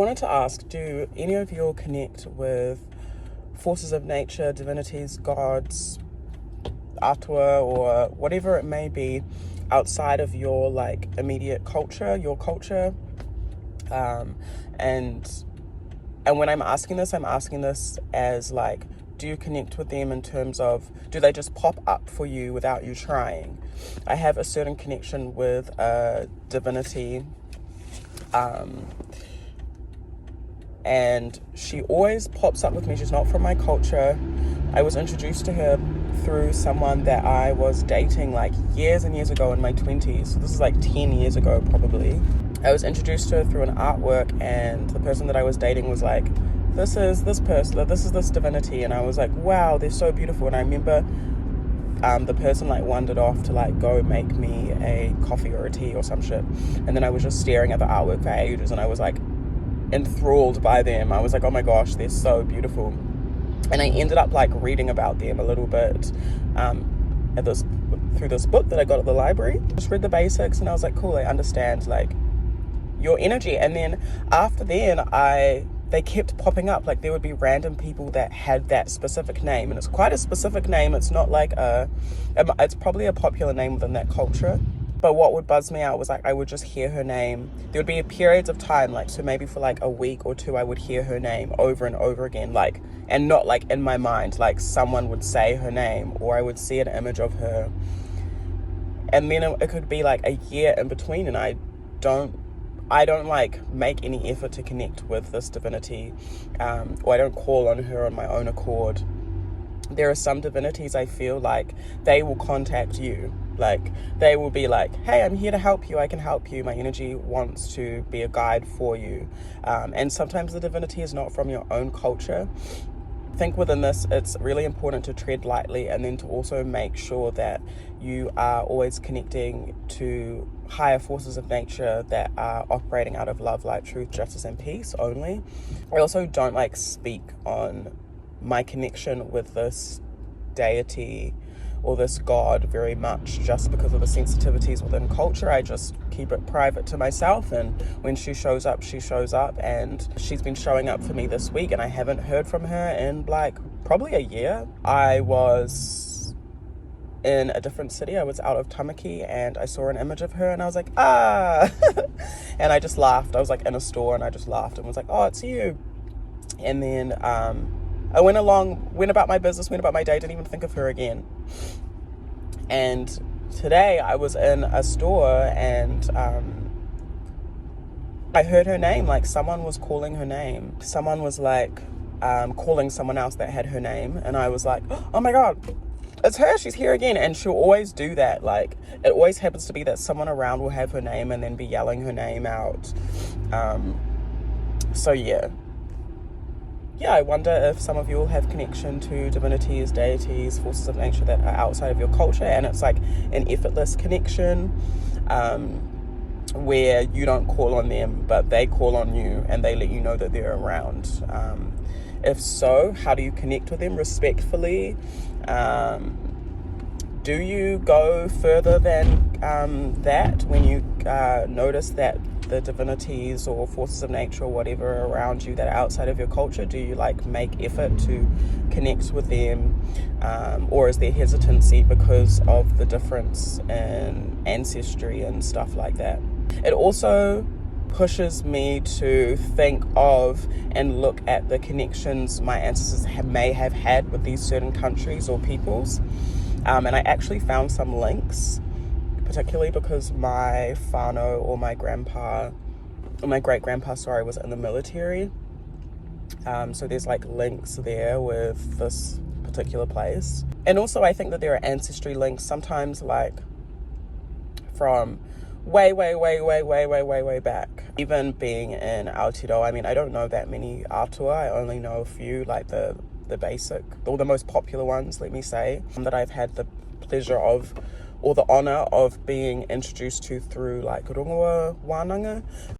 I wanted to ask, do any of you all connect with forces of nature, divinities, gods, atua, or whatever it may be outside of your immediate culture, your culture? And when I'm asking this as do you connect with them in terms of, do they just pop up for you without you trying? I have a certain connection with a divinity, and she always pops up with me. She's not from my culture. I was introduced to her through someone that I was dating years and years ago in my 20s. So this is 10 years ago probably. I was introduced to her through an artwork, and the person that I was dating was like, this is this person, this is this divinity. And I was like, wow, they're so beautiful. And I remember the person wandered off to go make me a coffee or a tea or some shit. And then I was just staring at the artwork for ages, and I was enthralled by them. I was like, oh my gosh, they're so beautiful. And I ended up reading about them a little bit through this book that I got at the library. Just read the basics, and I was like, cool, I understand your energy. And then after then they kept popping up. There would be random people that had that specific name, and it's quite a specific name. It's not it's probably a popular name within that culture. But what would buzz me out was I would just hear her name. There would be periods of time, so maybe for a week or two, I would hear her name over and over again, and not in my mind, someone would say her name, or I would see an image of her. And then it could be a year in between, and I don't make any effort to connect with this divinity, or I don't call on her on my own accord. There are some divinities I feel they will contact you. They will be hey, I'm here to help you. I can help you. My energy wants to be a guide for you. And sometimes the divinity is not from your own culture. I think within this, it's really important to tread lightly, and then to also make sure that you are always connecting to higher forces of nature that are operating out of love, light, truth, justice, and peace only. I also don't speak on my connection with this deity or this god very much, just because of the sensitivities within culture. I just keep it private to myself, and when she shows up, she shows up. And she's been showing up for me this week, and I haven't heard from her in probably a year. I was in a different city. I was out of Tamaki, and I saw an image of her, and I was like, ah. And I just laughed. I was in a store, and I just laughed and was like, oh, it's you. And then I went about my business, went about my day, didn't even think of her again. And today I was in a store, and I heard her name. Someone was calling her name. Someone was calling someone else that had her name. And I was like, oh my God, it's her. She's here again. And she'll always do that. It always happens to be that someone around will have her name and then be yelling her name out. So yeah, I wonder if some of you all have connection to divinities, deities, forces of nature that are outside of your culture, and it's an effortless connection where you don't call on them, but they call on you, and they let you know that they're around. If so, how do you connect with them? Respectfully? Do you go further than that when you notice that the divinities or forces of nature or whatever are around you that are outside of your culture? Do you make effort to connect with them, or is there hesitancy because of the difference in ancestry and stuff like that? It also pushes me to think of and look at the connections my ancestors may have had with these certain countries or peoples, and I actually found some links, particularly because my whānau, or my grandpa, or my great-grandpa, was in the military. So there's links there with this particular place. And also I think that there are ancestry links sometimes from way back. Even being in Aotearoa, I don't know that many atua. I only know a few, the basic, or the most popular ones, let me say, that I've had the pleasure of, or the honour of being introduced to through Rongoa Wānanga.